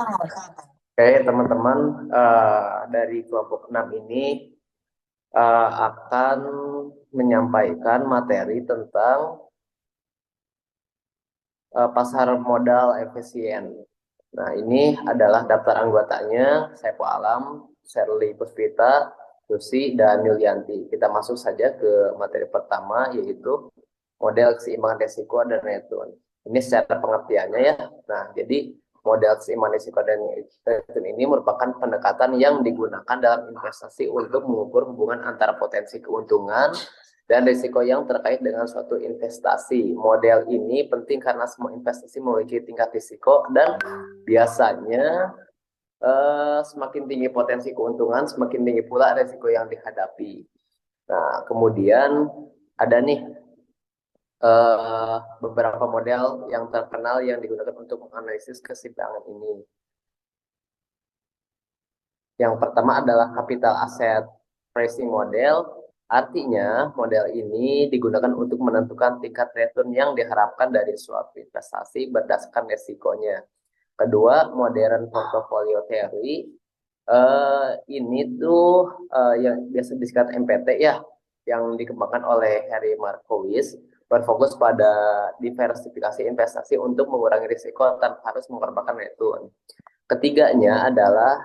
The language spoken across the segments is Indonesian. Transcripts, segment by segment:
Oke, teman-teman, dari kelompok 6 ini akan menyampaikan materi tentang pasar modal efisien. Nah, ini adalah daftar anggotanya, Saiful Alam, Sherly Puspita, Susi, dan Yulianti. Kita masuk saja ke materi pertama, yaitu model keseimbangan resiko dan return. Ini secara pengertiannya ya. Nah, jadi model keseimbangan risiko dan return ini merupakan pendekatan yang digunakan dalam investasi untuk mengukur hubungan antara potensi keuntungan dan risiko yang terkait dengan suatu investasi. Model ini penting karena semua investasi memiliki tingkat risiko dan biasanya semakin tinggi potensi keuntungan, semakin tinggi pula risiko yang dihadapi. Nah, kemudian ada nih beberapa model yang terkenal yang digunakan untuk menganalisis keseimbangan ini. Yang pertama adalah capital asset pricing model. Artinya, model ini digunakan untuk menentukan tingkat return yang diharapkan dari suatu investasi berdasarkan resikonya. Kedua, modern portfolio theory. Ini tuh yang biasa disingkat MPT ya, yang dikembangkan oleh Harry Markowitz, berfokus pada diversifikasi investasi untuk mengurangi risiko tanpa harus mengorbankan return. Ketiganya adalah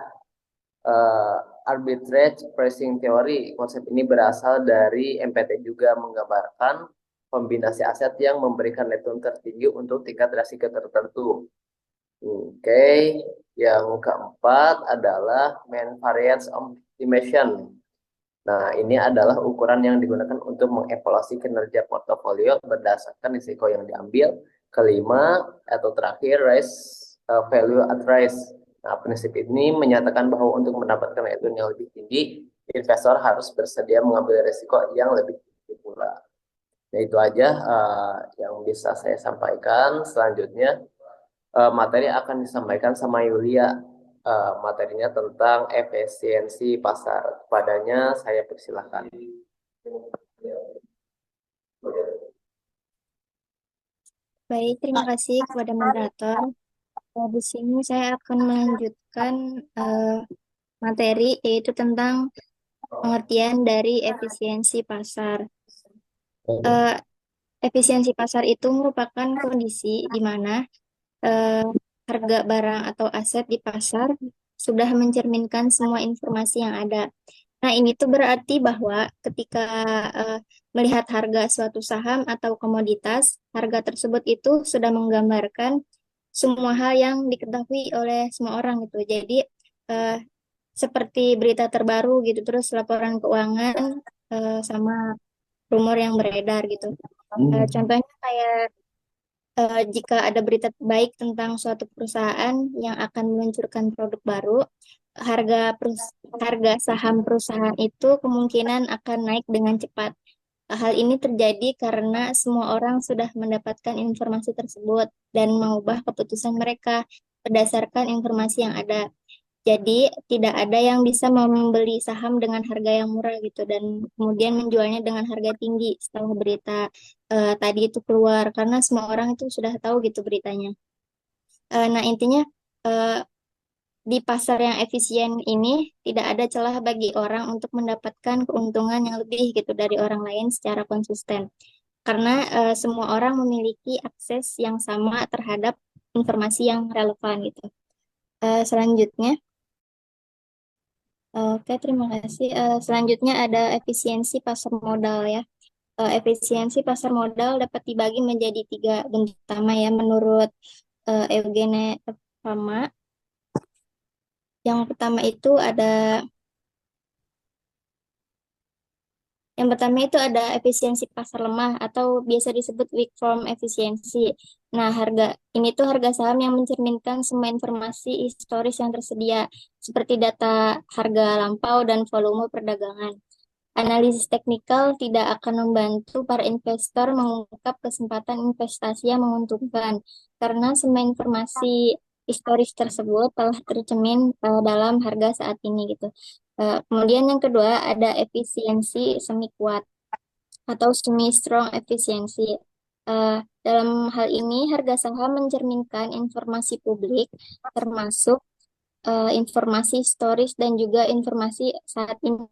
uh, arbitrage pricing theory. Konsep ini berasal dari MPT, juga menggambarkan kombinasi aset yang memberikan return tertinggi untuk tingkat risiko tertentu. Oke, yang keempat adalah mean variance optimization. Nah, ini adalah ukuran yang digunakan untuk mengevaluasi kinerja portofolio berdasarkan risiko yang diambil. Kelima atau terakhir, value at risk. Nah, prinsip ini menyatakan bahwa untuk mendapatkan return yang lebih tinggi, investor harus bersedia mengambil risiko yang lebih tinggi pula. Nah, itu aja yang bisa saya sampaikan. Selanjutnya, materi akan disampaikan sama Yulia. Materinya tentang efisiensi pasar. Padanya saya persilahkan. Baik, terima kasih kepada moderator. Di sini saya akan melanjutkan materi yaitu tentang pengertian dari efisiensi pasar. Eh, Efisiensi pasar itu merupakan kondisi di mana eh, harga barang atau aset di pasar sudah mencerminkan semua informasi yang ada. Nah, ini tuh berarti bahwa ketika eh, melihat harga suatu saham atau komoditas, harga tersebut itu sudah menggambarkan semua hal yang diketahui oleh semua orang gitu. Jadi, eh, seperti berita terbaru gitu, terus laporan keuangan sama rumor yang beredar gitu. Contohnya kayak jika ada berita baik tentang suatu perusahaan yang akan meluncurkan produk baru, harga saham perusahaan itu kemungkinan akan naik dengan cepat. Hal ini terjadi karena semua orang sudah mendapatkan informasi tersebut dan mengubah keputusan mereka berdasarkan informasi yang ada. Jadi tidak ada yang bisa membeli saham dengan harga yang murah gitu dan kemudian menjualnya dengan harga tinggi setelah berita tadi itu keluar karena semua orang itu sudah tahu gitu beritanya. Nah intinya eh, di pasar yang efisien ini tidak ada celah bagi orang untuk mendapatkan keuntungan yang lebih gitu dari orang lain secara konsisten karena semua orang memiliki akses yang sama terhadap informasi yang relevan gitu. Selanjutnya. Oke, terima kasih. Selanjutnya ada efisiensi pasar modal ya. Efisiensi pasar modal dapat dibagi menjadi tiga bentuk utama ya menurut Eugene Fama. Yang pertama itu ada Yang pertama itu ada efisiensi pasar lemah atau biasa disebut weak form efisiensi. Nah, ini tuh harga saham yang mencerminkan semua informasi historis yang tersedia, seperti data harga lampau dan volume perdagangan. Analisis teknikal tidak akan membantu para investor mengungkap kesempatan investasi yang menguntungkan, karena semua informasi historis tersebut telah tercermin dalam harga saat ini gitu. Kemudian yang kedua ada efisiensi semi kuat atau semi strong efisiensi. Eh, dalam hal ini, harga saham mencerminkan informasi publik, termasuk informasi historis dan juga informasi saat ini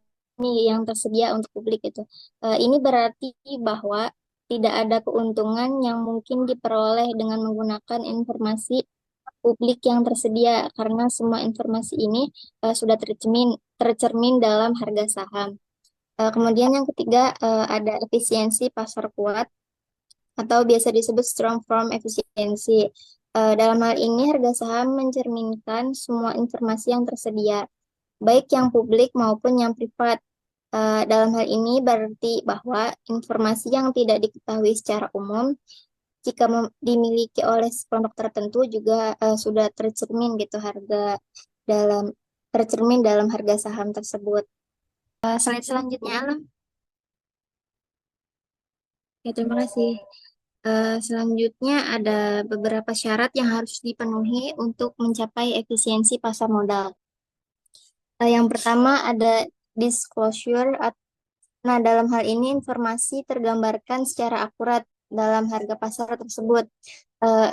yang tersedia untuk publik itu. Ini berarti bahwa tidak ada keuntungan yang mungkin diperoleh dengan menggunakan informasi publik yang tersedia karena semua informasi ini sudah tercermin dalam harga saham. Kemudian yang ketiga ada efisiensi pasar kuat atau biasa disebut strong firm efficiency. Dalam hal ini harga saham mencerminkan semua informasi yang tersedia, baik yang publik maupun yang privat. Dalam hal ini berarti bahwa informasi yang tidak diketahui secara umum, jika dimiliki oleh kelompok tertentu juga sudah dalam tercermin dalam harga saham tersebut. Slide selanjutnya, Alam. Ya, terima kasih. Selanjutnya ada beberapa syarat yang harus dipenuhi untuk mencapai efisiensi pasar modal. Yang pertama ada disclosure. Nah, dalam hal ini informasi tergambarkan secara akurat dalam harga pasar tersebut.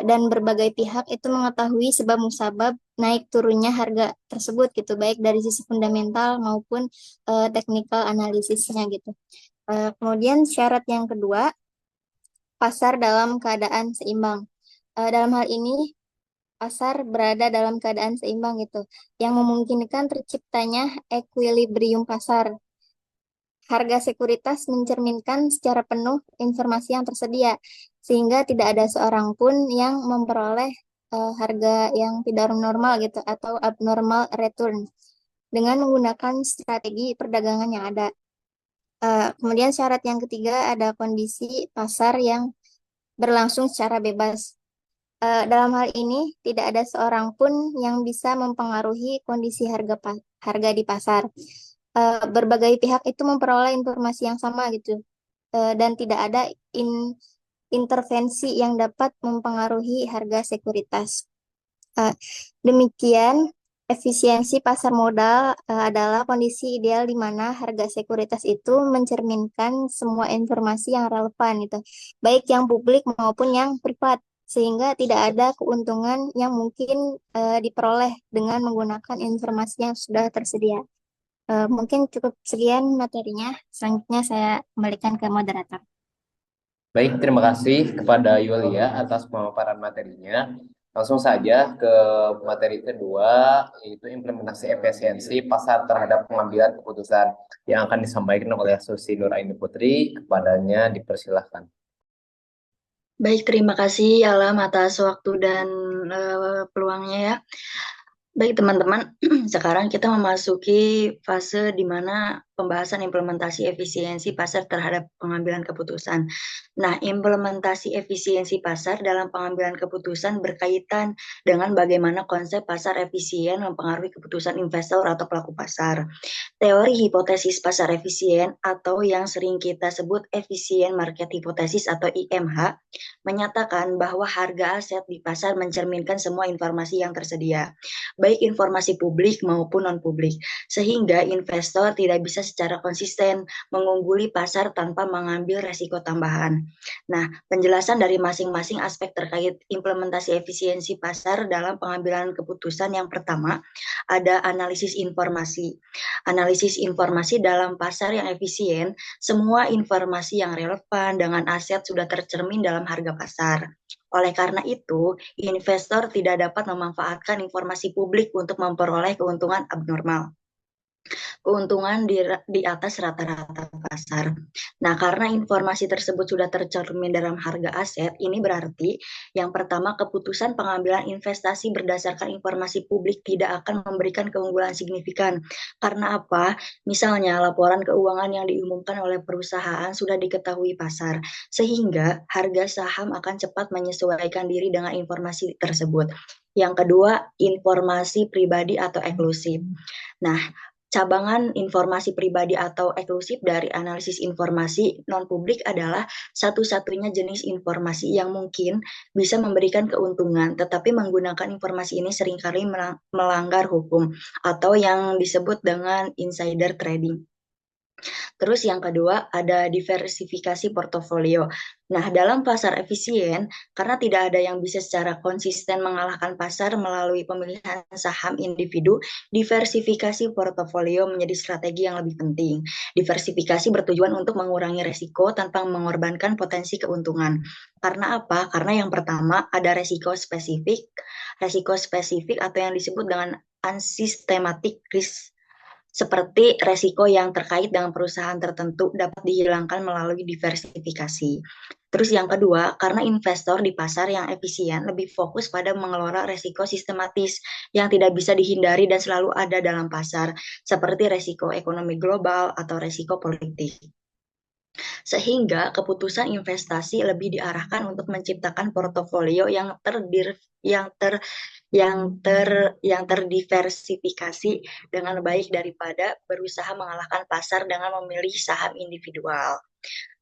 Dan berbagai pihak itu mengetahui sebab musabab naik turunnya harga tersebut gitu, baik dari sisi fundamental maupun technical analisisnya gitu. Kemudian syarat yang kedua, pasar dalam keadaan seimbang. Dalam hal ini pasar berada dalam keadaan seimbang gitu, yang memungkinkan terciptanya equilibrium pasar. Harga sekuritas mencerminkan secara penuh informasi yang tersedia, sehingga tidak ada seorang pun yang memperoleh harga yang tidak normal gitu atau abnormal return dengan menggunakan strategi perdagangan yang ada. Kemudian syarat yang ketiga ada kondisi pasar yang berlangsung secara bebas. Dalam hal ini, tidak ada seorang pun yang bisa mempengaruhi kondisi harga di pasar. Berbagai pihak itu memperoleh informasi yang sama gitu, dan tidak ada intervensi yang dapat mempengaruhi harga sekuritas. Eh, Demikian, efisiensi pasar modal adalah kondisi ideal di mana harga sekuritas itu mencerminkan semua informasi yang relevan gitu, baik yang publik maupun yang privat, sehingga tidak ada keuntungan yang mungkin diperoleh dengan menggunakan informasi yang sudah tersedia. Mungkin cukup sekian materinya. Selanjutnya saya kembalikan ke moderator. Baik, terima kasih kepada Yulia atas pemaparan materinya. Langsung saja ke materi kedua, yaitu implementasi efisiensi pasar terhadap pengambilan keputusan yang akan disampaikan oleh Susi Nuraini Putri. Kepadanya dipersilahkan. Baik, terima kasih Alam atas waktu dan peluangnya ya. Baik teman-teman, sekarang kita memasuki fase di mana pembahasan implementasi efisiensi pasar terhadap pengambilan keputusan. Nah, implementasi efisiensi pasar dalam pengambilan keputusan berkaitan dengan bagaimana konsep pasar efisien mempengaruhi keputusan investor atau pelaku pasar. Teori hipotesis pasar efisien atau yang sering kita sebut efisien market hypothesis atau IMH menyatakan bahwa harga aset di pasar mencerminkan semua informasi yang tersedia, baik informasi publik maupun non-publik, sehingga investor tidak bisa secara konsisten mengungguli pasar tanpa mengambil resiko tambahan. Nah, penjelasan dari masing-masing aspek terkait implementasi efisiensi pasar dalam pengambilan keputusan yang pertama, ada analisis informasi. Analisis informasi dalam pasar yang efisien, semua informasi yang relevan dengan aset sudah tercermin dalam harga pasar. Oleh karena itu, investor tidak dapat memanfaatkan informasi publik untuk memperoleh keuntungan abnormal. Keuntungan di atas rata-rata pasar. Nah, karena informasi tersebut sudah tercermin dalam harga aset, ini berarti yang pertama, keputusan pengambilan investasi berdasarkan informasi publik tidak akan memberikan keunggulan signifikan. Karena apa? Misalnya laporan keuangan yang diumumkan oleh perusahaan sudah diketahui pasar, sehingga harga saham akan cepat menyesuaikan diri dengan informasi tersebut. Yang kedua, informasi pribadi atau eksklusif. Nah, cabangan informasi pribadi atau eksklusif dari analisis informasi non-publik adalah satu-satunya jenis informasi yang mungkin bisa memberikan keuntungan, tetapi menggunakan informasi ini seringkali melanggar hukum atau yang disebut dengan insider trading. Terus yang kedua ada diversifikasi portofolio. Nah, dalam pasar efisien, karena tidak ada yang bisa secara konsisten mengalahkan pasar melalui pemilihan saham individu, diversifikasi portofolio menjadi strategi yang lebih penting. Diversifikasi bertujuan untuk mengurangi resiko tanpa mengorbankan potensi keuntungan. Karena apa? Karena yang pertama ada resiko spesifik atau yang disebut dengan unsystematic risk seperti resiko yang terkait dengan perusahaan tertentu dapat dihilangkan melalui diversifikasi. Terus yang kedua, karena investor di pasar yang efisien lebih fokus pada mengelola resiko sistematis yang tidak bisa dihindari dan selalu ada dalam pasar, seperti resiko ekonomi global atau resiko politik. Sehingga keputusan investasi lebih diarahkan untuk menciptakan portofolio yang terdiversifikasi dengan baik daripada berusaha mengalahkan pasar dengan memilih saham individual.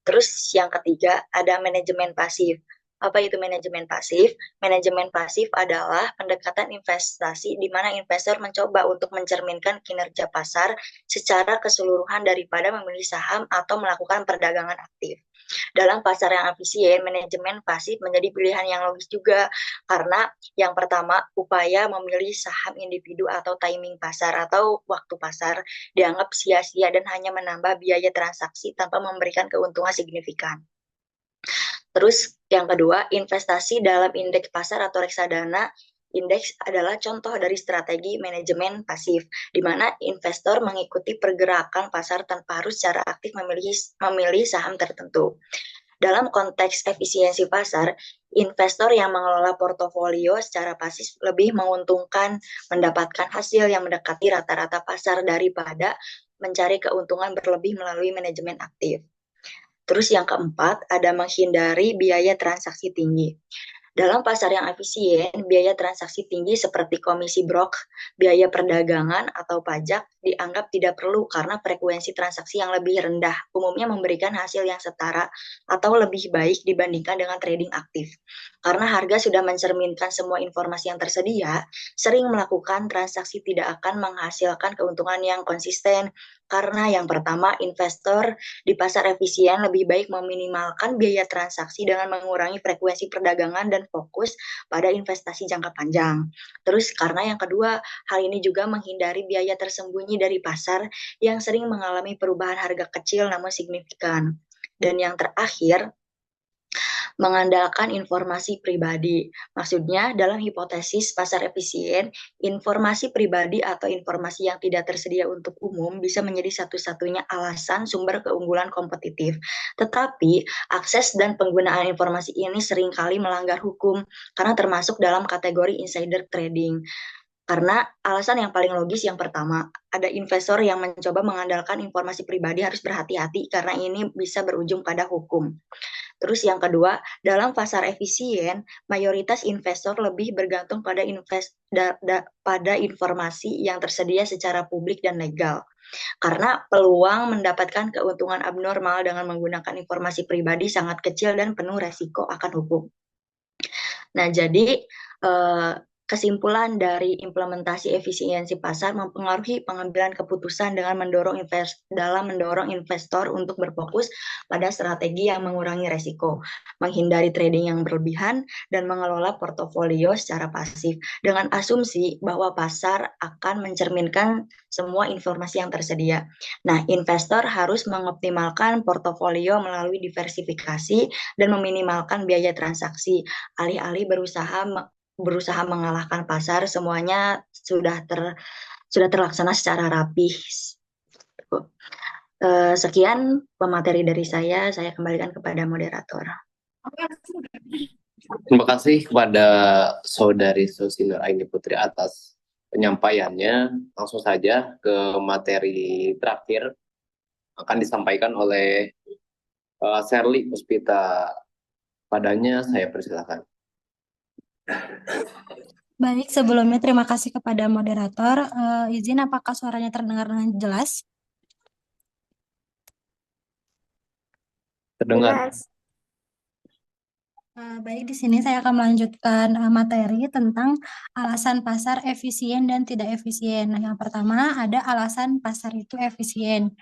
Terus yang ketiga ada manajemen pasif. Apa itu manajemen pasif? Manajemen pasif adalah pendekatan investasi di mana investor mencoba untuk mencerminkan kinerja pasar secara keseluruhan daripada memilih saham atau melakukan perdagangan aktif. Dalam pasar yang efisien, manajemen pasif menjadi pilihan yang logis juga karena yang pertama, upaya memilih saham individu atau timing pasar atau waktu pasar dianggap sia-sia dan hanya menambah biaya transaksi tanpa memberikan keuntungan signifikan. Terus yang kedua, investasi dalam indeks pasar atau reksadana. Indeks adalah contoh dari strategi manajemen pasif, di mana investor mengikuti pergerakan pasar tanpa harus secara aktif memilih saham tertentu. Dalam konteks efisiensi pasar, investor yang mengelola portofolio secara pasif lebih menguntungkan mendapatkan hasil yang mendekati rata-rata pasar daripada mencari keuntungan berlebih melalui manajemen aktif. Terus yang keempat, ada menghindari biaya transaksi tinggi. Dalam pasar yang efisien, biaya transaksi tinggi seperti komisi brok, biaya perdagangan, atau pajak dianggap tidak perlu karena frekuensi transaksi yang lebih rendah umumnya memberikan hasil yang setara atau lebih baik dibandingkan dengan trading aktif. Karena harga sudah mencerminkan semua informasi yang tersedia, sering melakukan transaksi tidak akan menghasilkan keuntungan yang konsisten karena yang pertama, investor di pasar efisien lebih baik meminimalkan biaya transaksi dengan mengurangi frekuensi perdagangan dan fokus pada investasi jangka panjang. Terus karena yang kedua, hal ini juga menghindari biaya tersembunyi dari pasar yang sering mengalami perubahan harga kecil namun signifikan. Dan yang terakhir, mengandalkan informasi pribadi. Maksudnya, dalam hipotesis pasar efisien, informasi pribadi atau informasi yang tidak tersedia untuk umum bisa menjadi satu-satunya alasan sumber keunggulan kompetitif. Tetapi, akses dan penggunaan informasi ini seringkali melanggar hukum karena termasuk dalam kategori insider trading. Karena alasan yang paling logis yang pertama, ada investor yang mencoba mengandalkan informasi pribadi harus berhati-hati karena ini bisa berujung pada hukum. Terus yang kedua, dalam pasar efisien, mayoritas investor lebih bergantung pada informasi yang tersedia secara publik dan legal. Karena peluang mendapatkan keuntungan abnormal dengan menggunakan informasi pribadi sangat kecil dan penuh resiko akan hukum. Nah, jadi kesimpulan dari implementasi efisiensi pasar mempengaruhi pengambilan keputusan dengan mendorong investor untuk berfokus pada strategi yang mengurangi resiko, menghindari trading yang berlebihan, dan mengelola portofolio secara pasif dengan asumsi bahwa pasar akan mencerminkan semua informasi yang tersedia. Nah, investor harus mengoptimalkan portofolio melalui diversifikasi dan meminimalkan biaya transaksi, alih-alih berusaha mengalahkan pasar, semuanya sudah terlaksana secara rapih. Sekian pemateri dari saya kembalikan kepada moderator. Terima kasih kepada Saudari Susi Nur Aini Putri atas penyampaiannya. Langsung saja ke materi terakhir akan disampaikan oleh Sherly Puspita. Padanya saya persilakan. Baik, sebelumnya terima kasih kepada moderator. Izin apakah suaranya terdengar dengan jelas? Terdengar. Baik, di sini saya akan melanjutkan materi tentang alasan pasar efisien dan tidak efisien. Nah, yang pertama ada alasan pasar itu efisien.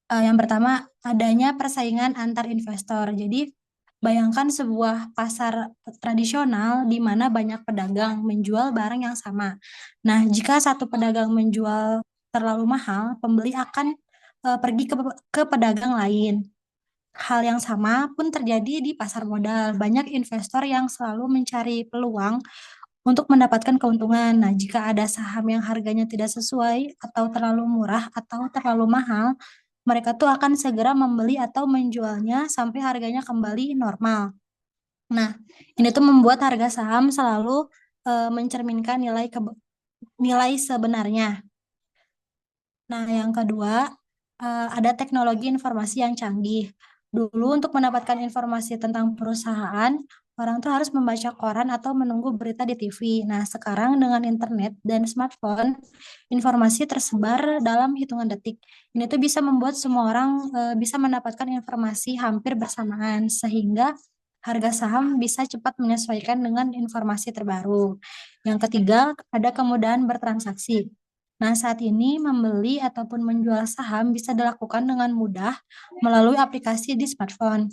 Yang pertama, adanya persaingan antar investor. Jadi, bayangkan sebuah pasar tradisional di mana banyak pedagang menjual barang yang sama. Nah, jika satu pedagang menjual terlalu mahal, pembeli akan pergi ke pedagang lain. Hal yang sama pun terjadi di pasar modal. Banyak investor yang selalu mencari peluang untuk mendapatkan keuntungan. Nah, jika ada saham yang harganya tidak sesuai atau terlalu murah atau terlalu mahal, mereka tuh akan segera membeli atau menjualnya sampai harganya kembali normal. Nah, ini tuh membuat harga saham selalu mencerminkan nilai sebenarnya. Nah, yang kedua, ada teknologi informasi yang canggih. Dulu untuk mendapatkan informasi tentang perusahaan, orang tuh harus membaca koran atau menunggu berita di TV. Nah, sekarang dengan internet dan smartphone, informasi tersebar dalam hitungan detik. Ini tuh bisa membuat semua orang bisa mendapatkan informasi hampir bersamaan, sehingga harga saham bisa cepat menyesuaikan dengan informasi terbaru. Yang ketiga, ada kemudahan bertransaksi. Nah, saat ini membeli ataupun menjual saham bisa dilakukan dengan mudah melalui aplikasi di smartphone.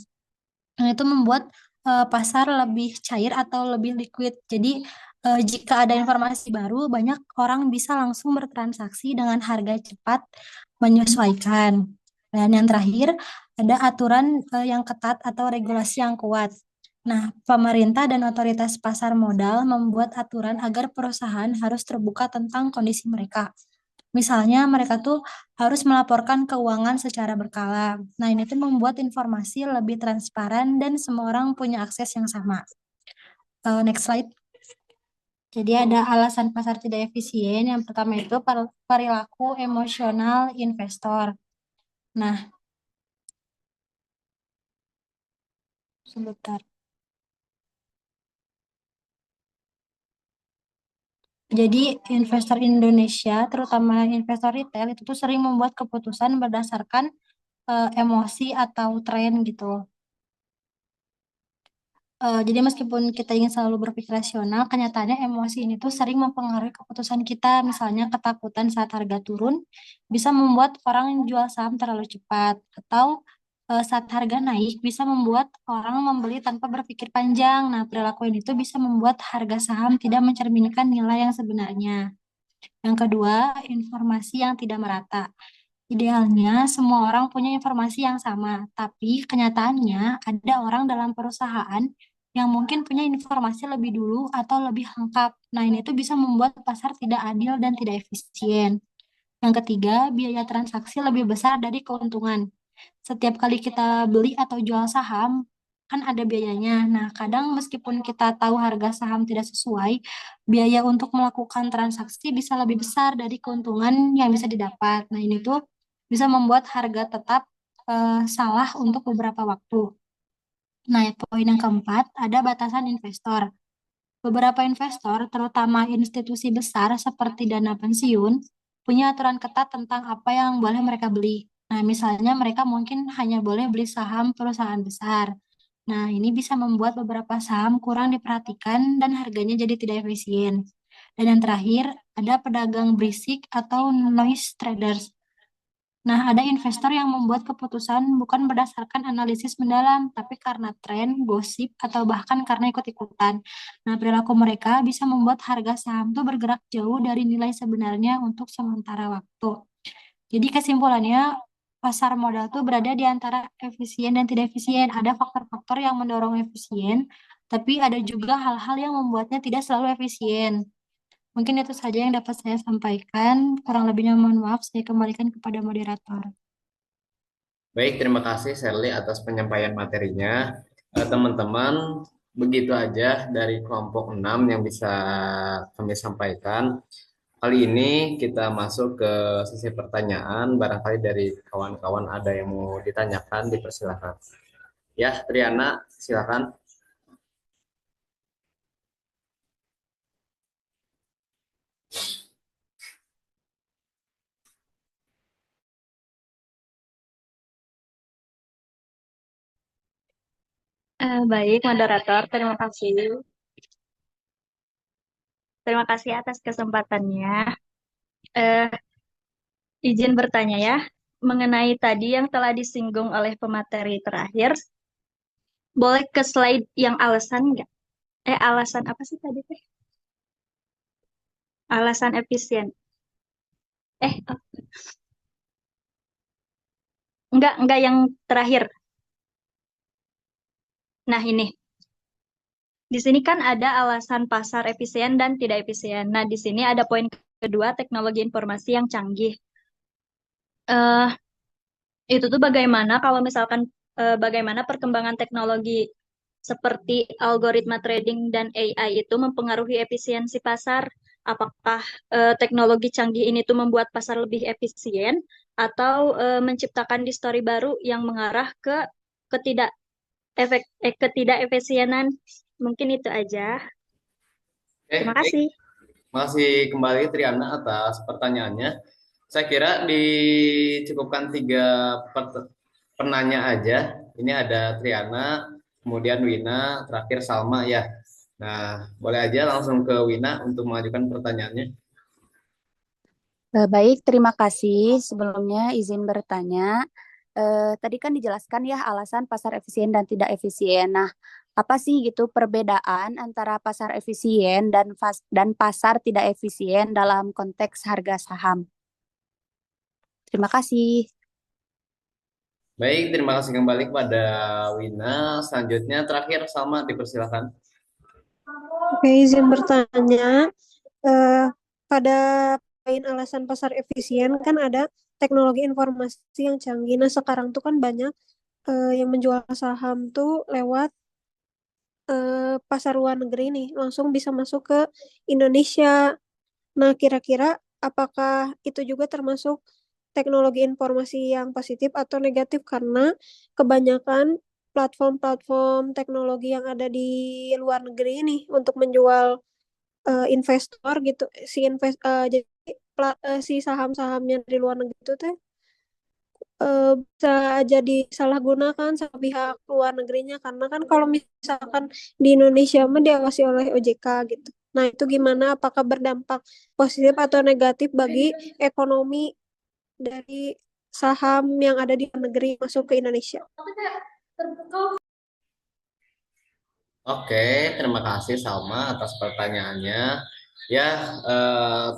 Nah, itu membuat pasar lebih cair atau lebih liquid. Jadi, jika ada informasi baru, banyak orang bisa langsung bertransaksi dengan harga cepat menyesuaikan. Dan yang terakhir, ada aturan yang ketat atau regulasi yang kuat. Nah, pemerintah dan otoritas pasar modal membuat aturan agar perusahaan harus terbuka tentang kondisi mereka. Misalnya mereka tuh harus melaporkan keuangan secara berkala. Nah, ini tuh membuat informasi lebih transparan dan semua orang punya akses yang sama. Next slide. Jadi ada alasan pasar tidak efisien. Yang pertama itu perilaku emosional investor. Nah, sebentar. Jadi investor Indonesia, terutama investor retail, itu tuh sering membuat keputusan berdasarkan emosi atau tren gitu. Jadi meskipun kita ingin selalu berpikir rasional, kenyataannya emosi ini tuh sering mempengaruhi keputusan kita. Misalnya ketakutan saat harga turun bisa membuat orang jual saham terlalu cepat, atau saat harga naik bisa membuat orang membeli tanpa berpikir panjang. Nah, perilaku ini tuh bisa membuat harga saham tidak mencerminkan nilai yang sebenarnya. Yang kedua, informasi yang tidak merata. Idealnya semua orang punya informasi yang sama, tapi kenyataannya ada orang dalam perusahaan yang mungkin punya informasi lebih dulu atau lebih lengkap. Nah, ini tuh bisa membuat pasar tidak adil dan tidak efisien. Yang ketiga, biaya transaksi lebih besar dari keuntungan. Setiap kali kita beli atau jual saham, kan ada biayanya. Nah, kadang meskipun kita tahu harga saham tidak sesuai, biaya untuk melakukan transaksi bisa lebih besar dari keuntungan yang bisa didapat. Nah, ini tuh bisa membuat harga tetap salah untuk beberapa waktu. Nah, poin yang keempat, ada batasan investor. Beberapa investor, terutama institusi besar seperti dana pensiun, punya aturan ketat tentang apa yang boleh mereka beli. Nah, misalnya mereka mungkin hanya boleh beli saham perusahaan besar. Nah, ini bisa membuat beberapa saham kurang diperhatikan dan harganya jadi tidak efisien. Dan yang terakhir, ada pedagang berisik atau noise traders. Nah, ada investor yang membuat keputusan bukan berdasarkan analisis mendalam, tapi karena tren, gosip, atau bahkan karena ikut-ikutan. Nah, perilaku mereka bisa membuat harga saham tuh bergerak jauh dari nilai sebenarnya untuk sementara waktu. Jadi kesimpulannya, pasar modal tuh berada di antara efisien dan tidak efisien. Ada faktor-faktor yang mendorong efisien, tapi ada juga hal-hal yang membuatnya tidak selalu efisien. Mungkin itu saja yang dapat saya sampaikan. Kurang lebihnya mohon maaf, saya kembalikan kepada moderator. Baik, terima kasih Sherly atas penyampaian materinya. Teman-teman, begitu aja dari kelompok 6 yang bisa kami sampaikan. Kali ini kita masuk ke sesi pertanyaan. Barangkali dari kawan-kawan ada yang mau ditanyakan, dipersilakan. Ya, Triana, silakan. Baik, moderator, terima kasih. Terima kasih atas kesempatannya. Eh, izin bertanya ya. mengenai tadi yang telah disinggung oleh pemateri terakhir, boleh ke slide yang alasan nggak? Alasan apa sih tadi teh? Alasan efisien. Eh, enggak yang terakhir. Nah, ini. Di sini kan ada alasan pasar efisien dan tidak efisien. Nah, di sini ada poin kedua, teknologi informasi yang canggih. Eh, itu tuh bagaimana kalau misalkan bagaimana perkembangan teknologi seperti algoritma trading dan AI itu mempengaruhi efisiensi pasar? Apakah teknologi canggih ini tuh membuat pasar lebih efisien atau menciptakan distori baru yang mengarah ke ketidak ketidakefisienan? Mungkin itu aja. Terima Baik. kasih. Masih kembali Triana atas pertanyaannya. Saya kira dicukupkan 3 penanya aja. Ini ada Triana, kemudian Wina, terakhir Salma ya. Nah, boleh aja langsung ke Wina untuk mengajukan pertanyaannya. Baik, terima kasih. Sebelumnya izin bertanya. Tadi kan dijelaskan ya alasan pasar efisien dan tidak efisien. Nah, apa sih gitu perbedaan antara pasar efisien dan pasar tidak efisien dalam konteks harga saham? Terima kasih. Baik, terima kasih kembali kepada Wina. Selanjutnya terakhir Salma dipersilakan. Oke, izin bertanya. Eh, pada poin alasan pasar efisien kan ada teknologi informasi yang canggih. Nah, sekarang tuh kan banyak yang menjual saham tuh lewat pasar luar negeri nih, langsung bisa masuk ke Indonesia. Nah, kira-kira apakah itu juga termasuk teknologi informasi yang positif atau negatif? Karena kebanyakan platform-platform teknologi yang ada di luar negeri ini untuk menjual investor gitu, jadi si saham-sahamnya di luar negeri itu teh bisa jadi salah gunakan sama pihak luar negerinya, karena kan kalau misalkan di Indonesia mah diawasi oleh OJK gitu. Nah, itu gimana? Apakah berdampak positif atau negatif bagi ekonomi dari saham yang ada di luar negeri masuk ke Indonesia? Oke, terima kasih Salma atas pertanyaannya. Ya,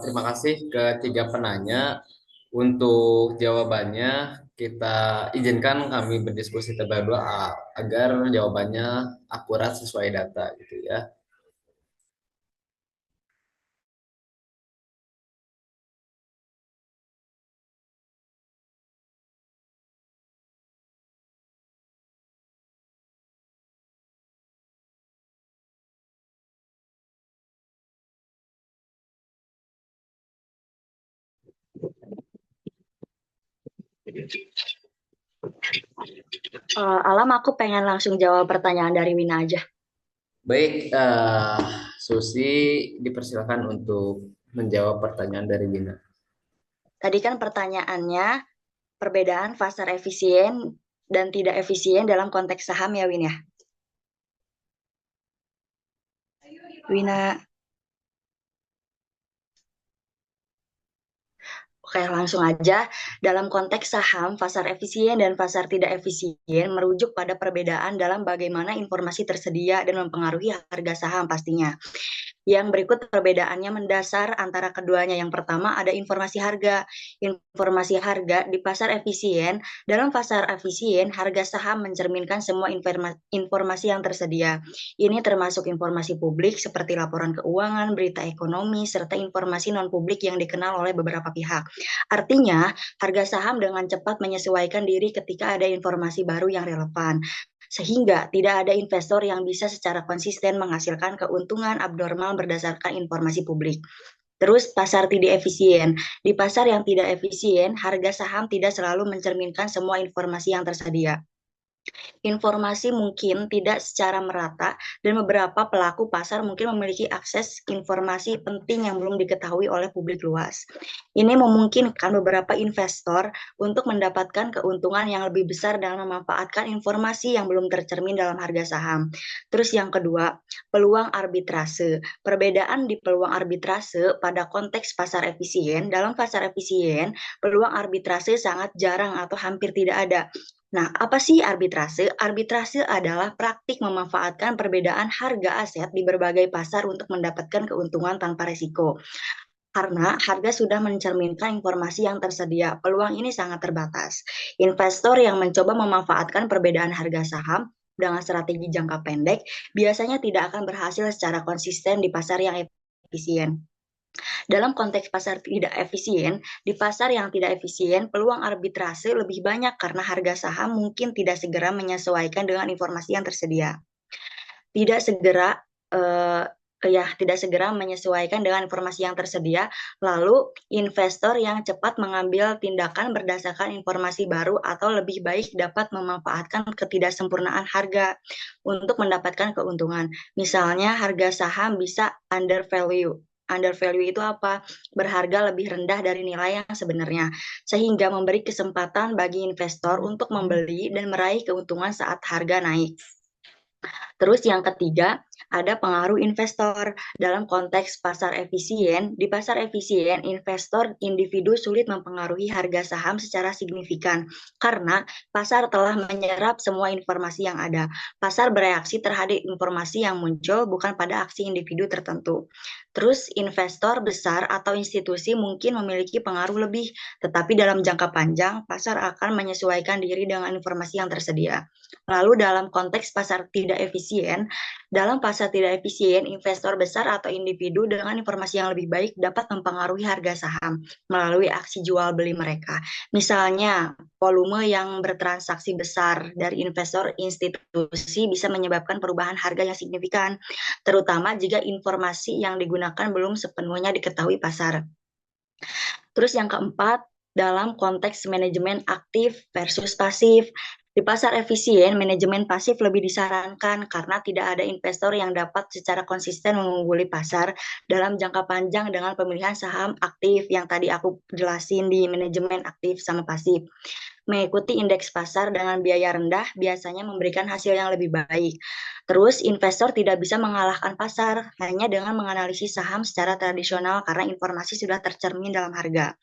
terima kasih ke 3 penanya. Untuk jawabannya, kita izinkan kami berdiskusi terlebih dahulu agar jawabannya akurat sesuai data gitu ya. Alam, aku pengen langsung jawab pertanyaan dari Wina aja. Baik, Susi dipersilakan untuk menjawab pertanyaan dari Bina. Tadi kan pertanyaannya perbedaan pasar efisien dan tidak efisien dalam konteks saham ya, Win ya? Wina. Oke, langsung aja. Dalam konteks saham, pasar efisien dan pasar tidak efisien merujuk pada perbedaan dalam bagaimana informasi tersedia dan mempengaruhi harga saham pastinya. Yang berikut perbedaannya mendasar antara keduanya. Yang pertama ada informasi harga. Informasi harga di pasar efisien. Dalam pasar efisien, harga saham mencerminkan semua informasi yang tersedia. Ini termasuk informasi publik seperti laporan keuangan, berita ekonomi, serta informasi non-publik yang dikenal oleh beberapa pihak. Artinya, harga saham dengan cepat menyesuaikan diri ketika ada informasi baru yang relevan, sehingga tidak ada investor yang bisa secara konsisten menghasilkan keuntungan abnormal berdasarkan informasi publik. Terus pasar tidak efisien. Di pasar yang tidak efisien, harga saham tidak selalu mencerminkan semua informasi yang tersedia. Informasi mungkin tidak secara merata dan beberapa pelaku pasar mungkin memiliki akses informasi penting yang belum diketahui oleh publik luas. Ini memungkinkan beberapa investor untuk mendapatkan keuntungan yang lebih besar dengan memanfaatkan informasi yang belum tercermin dalam harga saham. Terus yang kedua, peluang arbitrase. Perbedaan di peluang arbitrase pada konteks pasar efisien. Dalam pasar efisien, peluang arbitrase sangat jarang atau hampir tidak ada. Nah, apa sih arbitrase? Arbitrase adalah praktik memanfaatkan perbedaan harga aset di berbagai pasar untuk mendapatkan keuntungan tanpa risiko. Karena harga sudah mencerminkan informasi yang tersedia, peluang ini sangat terbatas. Investor yang mencoba memanfaatkan perbedaan harga saham dengan strategi jangka pendek biasanya tidak akan berhasil secara konsisten di pasar yang efisien. Dalam konteks pasar tidak efisien, di pasar yang tidak efisien, peluang arbitrase lebih banyak karena harga saham mungkin tidak segera menyesuaikan dengan informasi yang tersedia. Tidak segera tidak segera menyesuaikan dengan informasi yang tersedia, lalu investor yang cepat mengambil tindakan berdasarkan informasi baru atau lebih baik dapat memanfaatkan ketidaksempurnaan harga untuk mendapatkan keuntungan. Misalnya harga saham bisa undervalue. Undervalue itu apa? Berharga lebih rendah dari nilai yang sebenarnya, sehingga memberi kesempatan bagi investor untuk membeli dan meraih keuntungan saat harga naik. Terus yang ketiga, ada pengaruh investor. Dalam konteks pasar efisien, di pasar efisien, investor individu sulit mempengaruhi harga saham secara signifikan karena pasar telah menyerap semua informasi yang ada. Pasar bereaksi terhadap informasi yang muncul bukan pada aksi individu tertentu. Terus investor besar atau institusi mungkin memiliki pengaruh lebih, tetapi dalam jangka panjang, pasar akan menyesuaikan diri dengan informasi yang tersedia. Lalu dalam konteks pasar tidak efisien, dalam pasar tidak efisien, investor besar atau individu dengan informasi yang lebih baik dapat mempengaruhi harga saham melalui aksi jual beli mereka. Misalnya, volume yang bertransaksi besar dari investor institusi bisa menyebabkan perubahan harga yang signifikan, terutama jika informasi yang digunakan belum sepenuhnya diketahui pasar. Terus yang keempat, dalam konteks manajemen aktif versus pasif. Di pasar efisien, manajemen pasif lebih disarankan karena tidak ada investor yang dapat secara konsisten mengungguli pasar dalam jangka panjang dengan pemilihan saham aktif yang tadi aku jelasin di manajemen aktif sama pasif. Mengikuti indeks pasar dengan biaya rendah biasanya memberikan hasil yang lebih baik. Terus, investor tidak bisa mengalahkan pasar hanya dengan menganalisis saham secara tradisional karena informasi sudah tercermin dalam harga.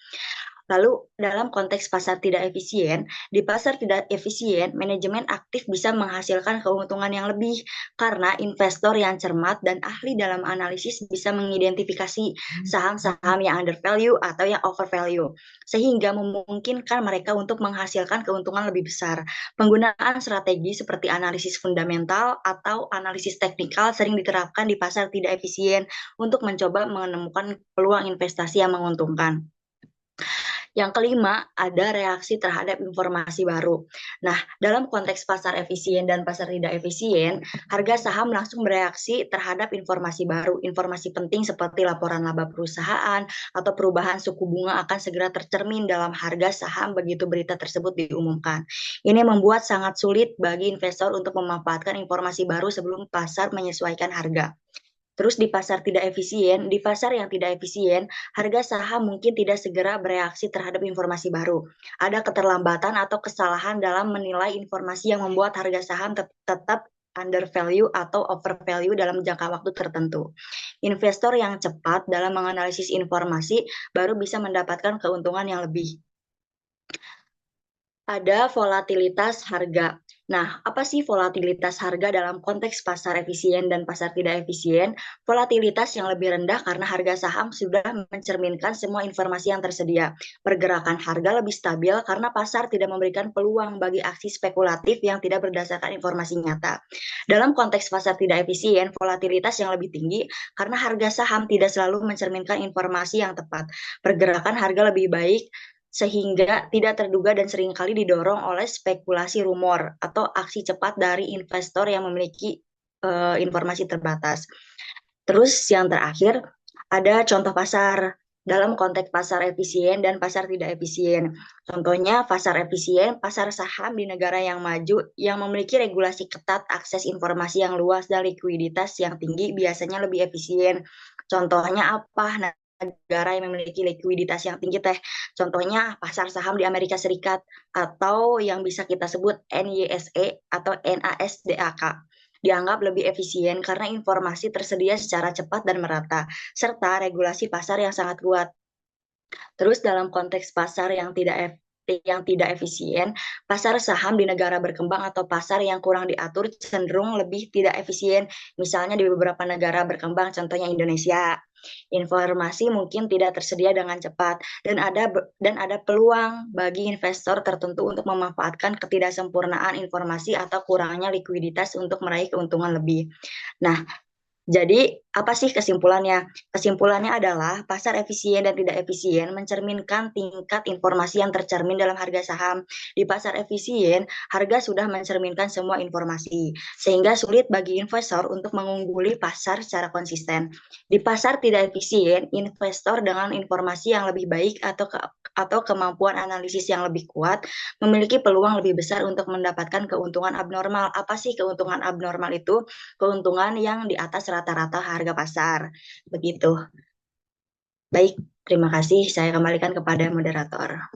Lalu, dalam konteks pasar tidak efisien, di pasar tidak efisien, manajemen aktif bisa menghasilkan keuntungan yang lebih karena investor yang cermat dan ahli dalam analisis bisa mengidentifikasi saham-saham yang undervalue atau yang overvalue, sehingga memungkinkan mereka untuk menghasilkan keuntungan lebih besar. Penggunaan strategi seperti analisis fundamental atau analisis teknikal sering diterapkan di pasar tidak efisien untuk mencoba menemukan peluang investasi yang menguntungkan. Yang kelima, ada reaksi terhadap informasi baru. Nah, dalam konteks pasar efisien dan pasar tidak efisien, harga saham langsung bereaksi terhadap informasi baru. Informasi penting seperti laporan laba perusahaan atau perubahan suku bunga akan segera tercermin dalam harga saham begitu berita tersebut diumumkan. Ini membuat sangat sulit bagi investor untuk memanfaatkan informasi baru sebelum pasar menyesuaikan harga. Terus di pasar yang tidak efisien, harga saham mungkin tidak segera bereaksi terhadap informasi baru. Ada keterlambatan atau kesalahan dalam menilai informasi yang membuat harga saham tetap undervalue atau overvalue dalam jangka waktu tertentu. Investor yang cepat dalam menganalisis informasi baru bisa mendapatkan keuntungan yang lebih. Ada volatilitas harga. Nah, apa sih volatilitas harga dalam konteks pasar efisien dan pasar tidak efisien? Volatilitas yang lebih rendah karena harga saham sudah mencerminkan semua informasi yang tersedia. Pergerakan harga lebih stabil karena pasar tidak memberikan peluang bagi aksi spekulatif yang tidak berdasarkan informasi nyata. Dalam konteks pasar tidak efisien, volatilitas yang lebih tinggi karena harga saham tidak selalu mencerminkan informasi yang tepat. Pergerakan harga lebih baik sehingga tidak terduga dan seringkali didorong oleh spekulasi rumor atau aksi cepat dari investor yang memiliki informasi terbatas. Terus yang terakhir, ada contoh pasar. dalam konteks pasar efisien dan pasar tidak efisien. Contohnya pasar efisien, pasar saham di negara yang maju yang memiliki regulasi ketat, akses informasi yang luas, dan likuiditas yang tinggi biasanya lebih efisien. Contohnya apa? Negara yang memiliki likuiditas yang tinggi teh. Contohnya pasar saham di Amerika Serikat atau yang bisa kita sebut NYSE atau NASDAQ dianggap lebih efisien karena informasi tersedia secara cepat dan merata, serta regulasi pasar yang sangat kuat. Terus dalam konteks pasar yang tidak efisien, pasar saham di negara berkembang atau pasar yang kurang diatur cenderung lebih tidak efisien. Misalnya di beberapa negara berkembang, contohnya Indonesia, informasi mungkin tidak tersedia dengan cepat dan ada peluang bagi investor tertentu untuk memanfaatkan ketidaksempurnaan informasi atau kurangnya likuiditas untuk meraih keuntungan lebih. Nah, jadi, apa sih kesimpulannya? Kesimpulannya adalah pasar efisien dan tidak efisien mencerminkan tingkat informasi yang tercermin dalam harga saham. Di pasar efisien, harga sudah mencerminkan semua informasi, sehingga sulit bagi investor untuk mengungguli pasar secara konsisten. Di pasar tidak efisien, investor dengan informasi yang lebih baik atau kemampuan analisis yang lebih kuat memiliki peluang lebih besar untuk mendapatkan keuntungan abnormal. Apa sih keuntungan abnormal itu? Keuntungan yang di atas rata-rata harga pasar. Begitu. Baik, terima kasih. Saya kembalikan kepada moderator.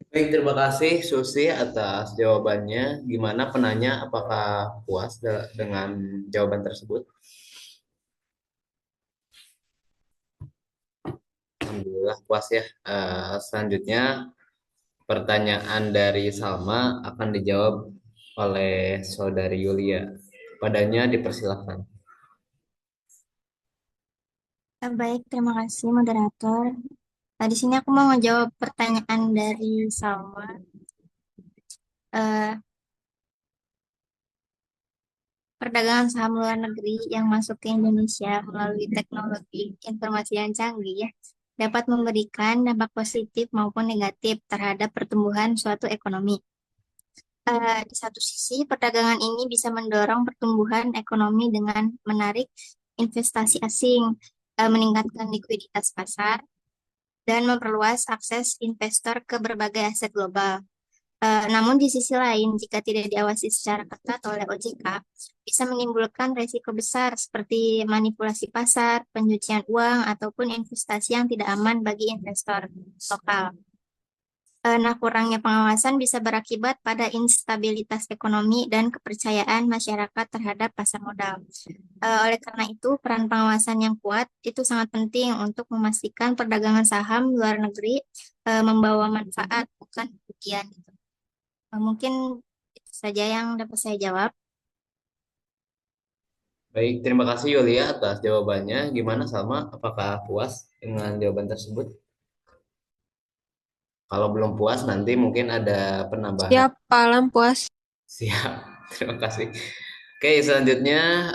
Baik, terima kasih Susi atas jawabannya. Gimana penanya, apakah puas dengan jawaban tersebut? Alhamdulillah puas ya. Selanjutnya pertanyaan dari Salma akan dijawab oleh Saudari Yulia. Padanya dipersilahkan. Baik, terima kasih moderator. Di sini aku mau menjawab pertanyaan dari Salma. Eh, Perdagangan saham luar negeri yang masuk ke Indonesia melalui teknologi informasi yang canggih ya, dapat memberikan dampak positif maupun negatif terhadap pertumbuhan suatu ekonomi. Di satu sisi, perdagangan ini bisa mendorong pertumbuhan ekonomi dengan menarik investasi asing, meningkatkan likuiditas pasar, dan memperluas akses investor ke berbagai aset global. Namun di sisi lain, jika tidak diawasi secara ketat oleh OJK, bisa menimbulkan resiko besar seperti manipulasi pasar, pencucian uang, ataupun investasi yang tidak aman bagi investor lokal. Nah, kurangnya pengawasan bisa berakibat pada instabilitas ekonomi dan kepercayaan masyarakat terhadap pasar modal. Oleh karena itu, peran pengawasan yang kuat itu sangat penting untuk memastikan perdagangan saham luar negeri membawa manfaat, bukan kerugian. Mungkin itu saja yang dapat saya jawab. Baik, terima kasih Yulia atas jawabannya. Gimana Salma? Apakah puas dengan jawaban tersebut? Kalau belum puas, nanti mungkin ada penambahan. Siap, Pak Alam puas. Siap, terima kasih. Oke, selanjutnya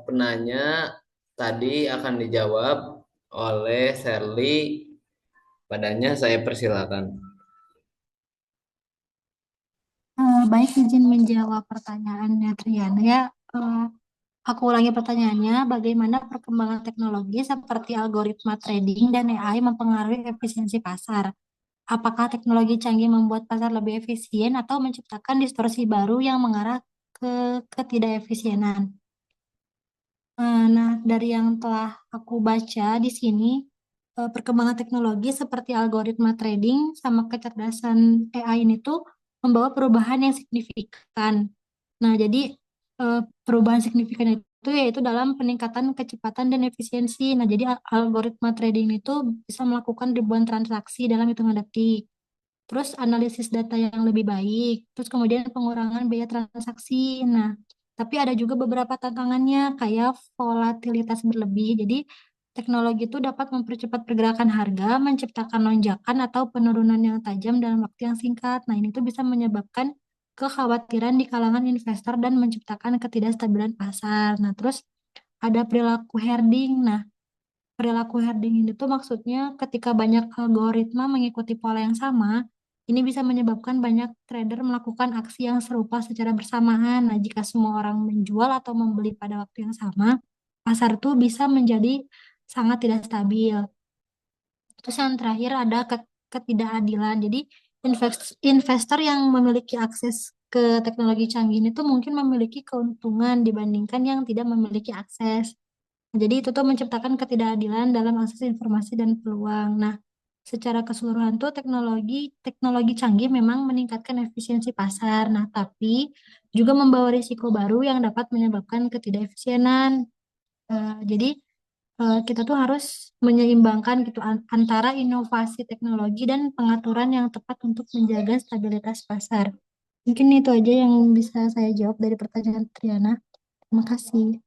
penanya tadi akan dijawab oleh Sherly. Padanya saya persilakan. Baik, izin menjawab pertanyaannya Triana ya. Aku ulangi pertanyaannya, bagaimana perkembangan teknologi seperti algoritma trading dan AI mempengaruhi efisiensi pasar? Apakah teknologi canggih membuat pasar lebih efisien atau menciptakan distorsi baru yang mengarah ke ketidakefisienan? Nah, dari yang telah aku baca di sini, perkembangan teknologi seperti algoritma trading sama kecerdasan AI ini tuh membawa perubahan yang signifikan. Nah, jadi perubahan signifikan itu yaitu dalam peningkatan kecepatan dan efisiensi. Nah, jadi algoritma trading itu bisa melakukan ribuan transaksi dalam hitungan detik. Terus analisis data yang lebih baik, terus kemudian pengurangan biaya transaksi. Nah, tapi ada juga beberapa tantangannya kayak volatilitas berlebih. Jadi teknologi itu dapat mempercepat pergerakan harga, menciptakan lonjakan atau penurunan yang tajam dalam waktu yang singkat. Nah, ini tuh bisa menyebabkan kekhawatiran di kalangan investor dan menciptakan ketidakstabilan pasar. Nah, terus ada perilaku herding. Nah, perilaku herding ini tuh maksudnya ketika banyak algoritma mengikuti pola yang sama, ini bisa menyebabkan banyak trader melakukan aksi yang serupa secara bersamaan. Nah, jika semua orang menjual atau membeli pada waktu yang sama, pasar tuh bisa menjadi sangat tidak stabil. Terus yang terakhir ada ketidakadilan. Jadi investor yang memiliki akses ke teknologi canggih ini tuh mungkin memiliki keuntungan dibandingkan yang tidak memiliki akses. Jadi itu tuh menciptakan ketidakadilan dalam akses informasi dan peluang. Nah, secara keseluruhan tuh teknologi teknologi canggih memang meningkatkan efisiensi pasar. Nah, tapi juga membawa risiko baru yang dapat menyebabkan ketidakefisienan. Jadi kita tuh harus menyeimbangkan gitu antara inovasi teknologi dan pengaturan yang tepat untuk menjaga stabilitas pasar. Mungkin itu aja yang bisa saya jawab dari pertanyaan Triana. Terima kasih.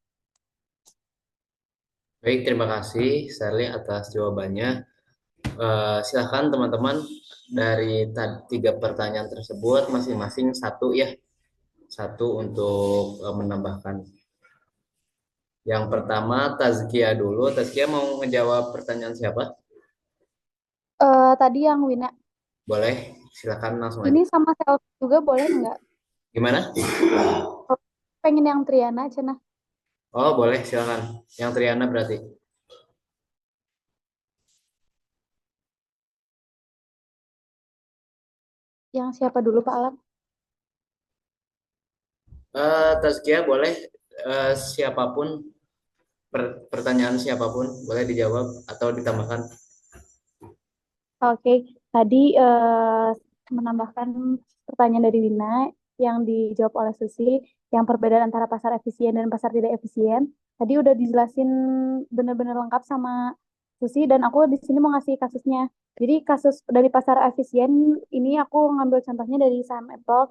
Baik, terima kasih Sally atas jawabannya. Silakan teman-teman dari tiga pertanyaan tersebut masing-masing satu ya, satu untuk menambahkan. Yang pertama Tazkia dulu. Tazkia mau ngejawab pertanyaan siapa? Tadi yang Wina, Boleh, silakan langsung aja. ini sama selfie juga boleh nggak? Gimana? Pengen yang Triana, Cenah. Oh, boleh, silakan. Yang Triana berarti. Yang siapa dulu Pak Alam? Tazkia boleh, siapapun, pertanyaan siapapun boleh dijawab atau ditambahkan. Oke, tadi menambahkan pertanyaan dari Wina yang dijawab oleh Susi, yang perbedaan antara pasar efisien dan pasar tidak efisien. Tadi udah dijelasin benar-benar lengkap sama Susi dan aku di sini mau ngasih kasusnya. Jadi kasus dari pasar efisien ini aku ngambil contohnya dari saham Apple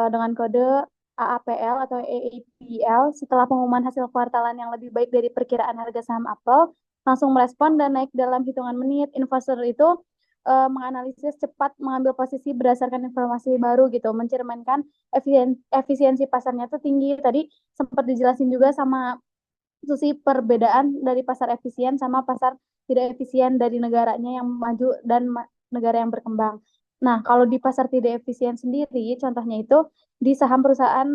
dengan kode AAPL atau AAPL setelah pengumuman hasil kuartalan yang lebih baik dari perkiraan harga saham Apple langsung merespon dan naik dalam hitungan menit. Investor itu menganalisis cepat mengambil posisi berdasarkan informasi baru gitu, mencerminkan efisiensi pasarnya tuh tinggi. Tadi sempat dijelasin juga sama Susi perbedaan dari pasar efisien sama pasar tidak efisien dari negaranya yang maju dan negara yang berkembang. Nah, kalau di pasar tidak efisien sendiri, contohnya itu di saham perusahaan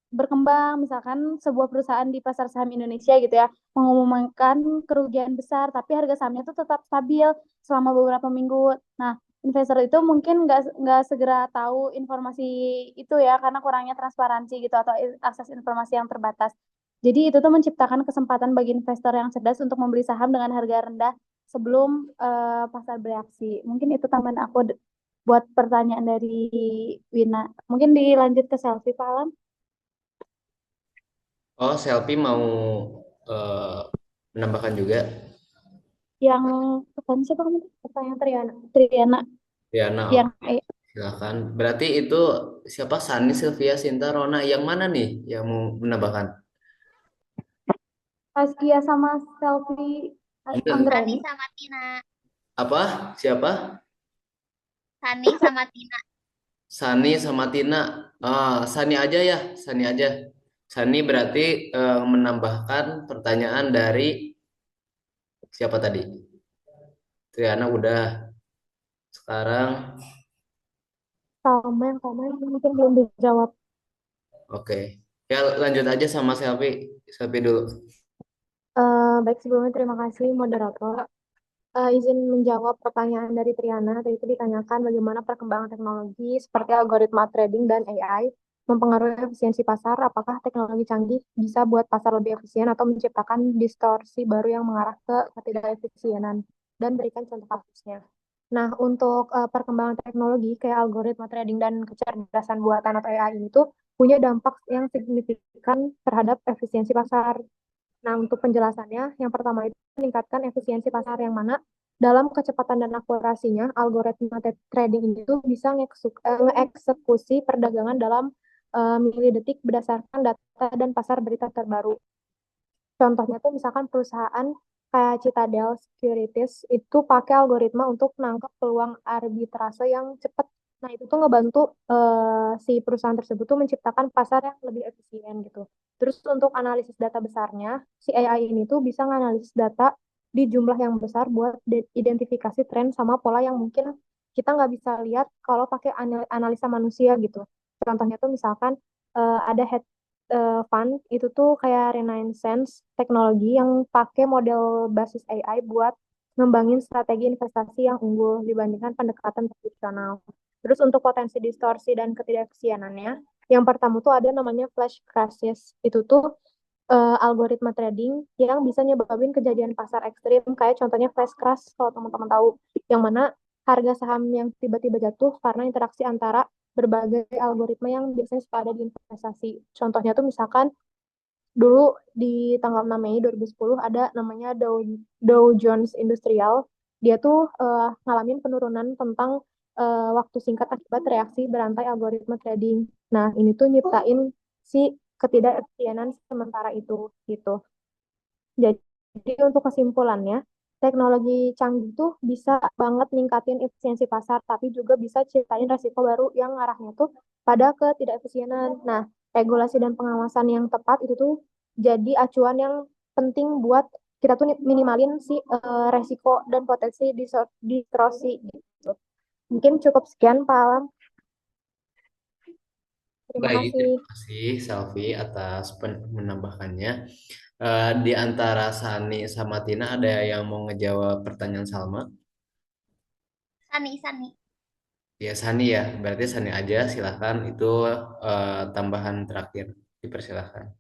berkembang, misalkan sebuah perusahaan di pasar saham Indonesia gitu ya, mengumumkan kerugian besar, tapi harga sahamnya itu tetap stabil selama beberapa minggu. Nah, investor itu mungkin nggak segera tahu informasi itu ya, karena kurangnya transparansi gitu atau akses informasi yang terbatas. Jadi itu tuh menciptakan kesempatan bagi investor yang cerdas untuk membeli saham dengan harga rendah sebelum pasar bereaksi. Mungkin itu tambahan aku buat pertanyaan dari Wina. Mungkin dilanjut ke selfie, Pak Alam. Oh, Selfie mau menambahkan juga. Yang pertanyaan siapa kamu? Pertanyaan Triana. Triana. Ya, nah, Yang silakan. Berarti itu siapa? Sani, Sylvia, Sinta, Rona. Yang mana nih yang mau menambahkan? Askia sama selfie Enggak. Anggra Sani ini. sama Tina. Apa? Siapa? Sani sama Tina. Sani sama Tina. Sani aja ya, Sani aja. Sani berarti menambahkan pertanyaan dari siapa tadi? Triana udah. Sekarang, Sama yang mungkin belum dijawab. oke. Ya, lanjut aja sama Selfie. Selfie dulu. Baik, sebelumnya terima kasih moderator. Izin menjawab pertanyaan dari Triana. Tadi itu ditanyakan bagaimana perkembangan teknologi seperti algoritma trading dan AI mempengaruhi efisiensi pasar. Apakah teknologi canggih bisa buat pasar lebih efisien atau menciptakan distorsi baru yang mengarah ke ketidakefisienan? Dan berikan contoh kasusnya. Nah, untuk perkembangan teknologi kayak algoritma trading dan kecerdasan buatan atau AI ini tuh punya dampak yang signifikan terhadap efisiensi pasar. Nah, untuk penjelasannya, yang pertama itu meningkatkan efisiensi pasar yang mana dalam kecepatan dan akurasinya, algoritma trading ini tuh bisa ngeeksekusi perdagangan dalam milidetik berdasarkan data dan pasar berita terbaru. Contohnya tuh misalkan perusahaan kayak Citadel Securities itu pakai algoritma untuk menangkap peluang arbitrase yang cepat. Nah, itu tuh ngebantu si perusahaan tersebut tuh menciptakan pasar yang lebih efisien gitu. Terus untuk analisis data besarnya, si AI ini tuh bisa menganalisis data di jumlah yang besar buat identifikasi tren sama pola yang mungkin kita nggak bisa lihat kalau pakai analisa manusia gitu. Contohnya tuh misalkan ada fund itu tuh kayak Renaissance teknologi yang pakai model basis AI buat ngembangin strategi investasi yang unggul dibandingkan pendekatan tradisional. Terus untuk potensi distorsi dan ketidakefisienannya, yang pertama tuh ada namanya flash crashes. Itu tuh algoritma trading yang bisa nyebabin kejadian pasar ekstrim, kayak contohnya flash crash kalau teman-teman tahu, yang mana harga saham yang tiba-tiba jatuh karena interaksi antara berbagai algoritma yang biasanya suka ada di investasi. Contohnya tuh misalkan dulu di tanggal 6 Mei 2010 ada namanya Dow Jones Industrial. Dia tuh ngalamin penurunan tentang waktu singkat akibat reaksi berantai algoritma trading. Nah, ini tuh nyiptain si ketidakefisienan sementara itu gitu. Jadi untuk kesimpulannya, teknologi canggih tuh bisa banget ningkatin efisiensi pasar, tapi juga bisa ciptain resiko baru yang arahnya tuh pada ketidakefisienan. Nah, regulasi dan pengawasan yang tepat itu tuh jadi acuan yang penting buat kita tuh minimalin si resiko dan potensi distorsi gitu. Mungkin cukup sekian, Pak Alam. Terima Baik, kasih. terima kasih Selvi atas menambahkannya. Di antara Sani sama Tina ada yang mau ngejawab pertanyaan Salma? Sani. Ya Sani ya, berarti Sani aja silahkan itu tambahan terakhir, dipersilahkan.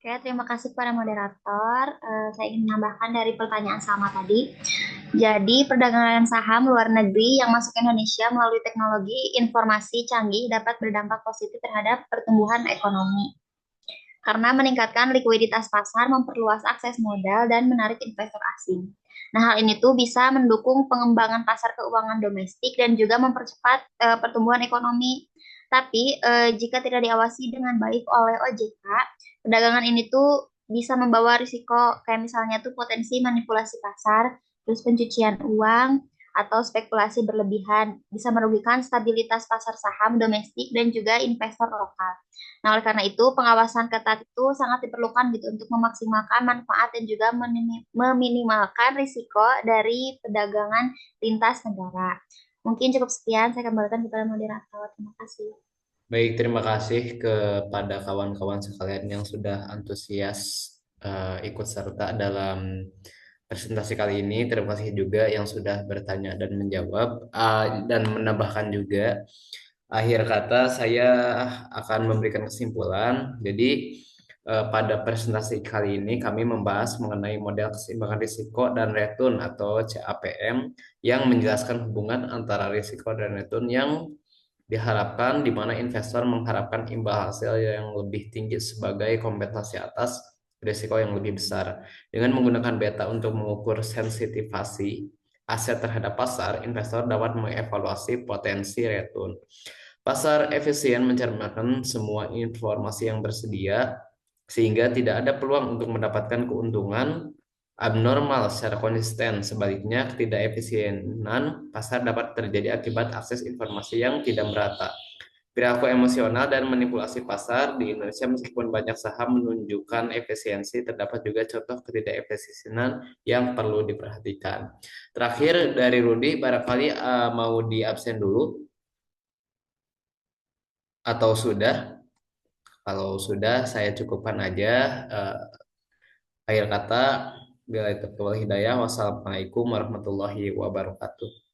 Oke, terima kasih kepada moderator. Saya ingin menambahkan dari pertanyaan sama tadi. Jadi, perdagangan saham luar negeri yang masuk ke Indonesia melalui teknologi informasi canggih dapat berdampak positif terhadap pertumbuhan ekonomi. Karena meningkatkan likuiditas pasar, memperluas akses modal, dan menarik investor asing. Nah, hal ini tuh bisa mendukung pengembangan pasar keuangan domestik dan juga mempercepat pertumbuhan ekonomi. Tapi, jika tidak diawasi dengan baik oleh OJK, perdagangan ini tuh bisa membawa risiko kayak misalnya tuh potensi manipulasi pasar, terus pencucian uang, atau spekulasi berlebihan, bisa merugikan stabilitas pasar saham domestik dan juga investor lokal. Nah, oleh karena itu, pengawasan ketat itu sangat diperlukan gitu untuk memaksimalkan manfaat dan juga meminimalkan risiko dari perdagangan lintas negara. Mungkin cukup sekian, saya kembalikan kepada moderator. Terima kasih. Baik, terima kasih kepada kawan-kawan sekalian yang sudah antusias ikut serta dalam presentasi kali ini. Terima kasih juga yang sudah bertanya dan menjawab dan menambahkan juga. Akhir kata saya akan memberikan kesimpulan. Jadi pada presentasi kali ini kami membahas mengenai model keseimbangan risiko dan return atau CAPM yang menjelaskan hubungan antara risiko dan return yang diharapkan di mana investor mengharapkan imbal hasil yang lebih tinggi sebagai kompensasi atas risiko yang lebih besar. Dengan menggunakan beta untuk mengukur sensitivasi aset terhadap pasar, investor dapat mengevaluasi potensi return. Pasar efisien mencerminkan semua informasi yang bersedia sehingga tidak ada peluang untuk mendapatkan keuntungan abnormal secara konsisten. Sebaliknya, ketidakefisienan pasar dapat terjadi akibat akses informasi yang tidak merata. Perilaku emosional dan manipulasi pasar di Indonesia meskipun banyak saham menunjukkan efisiensi, terdapat juga contoh ketidakefisienan yang perlu diperhatikan. Terakhir dari Rudi, barangkali mau di absen dulu atau sudah? Kalau sudah, saya cukupkan aja. Akhir kata, bila itu hidayah. Wassalamualaikum warahmatullahi wabarakatuh.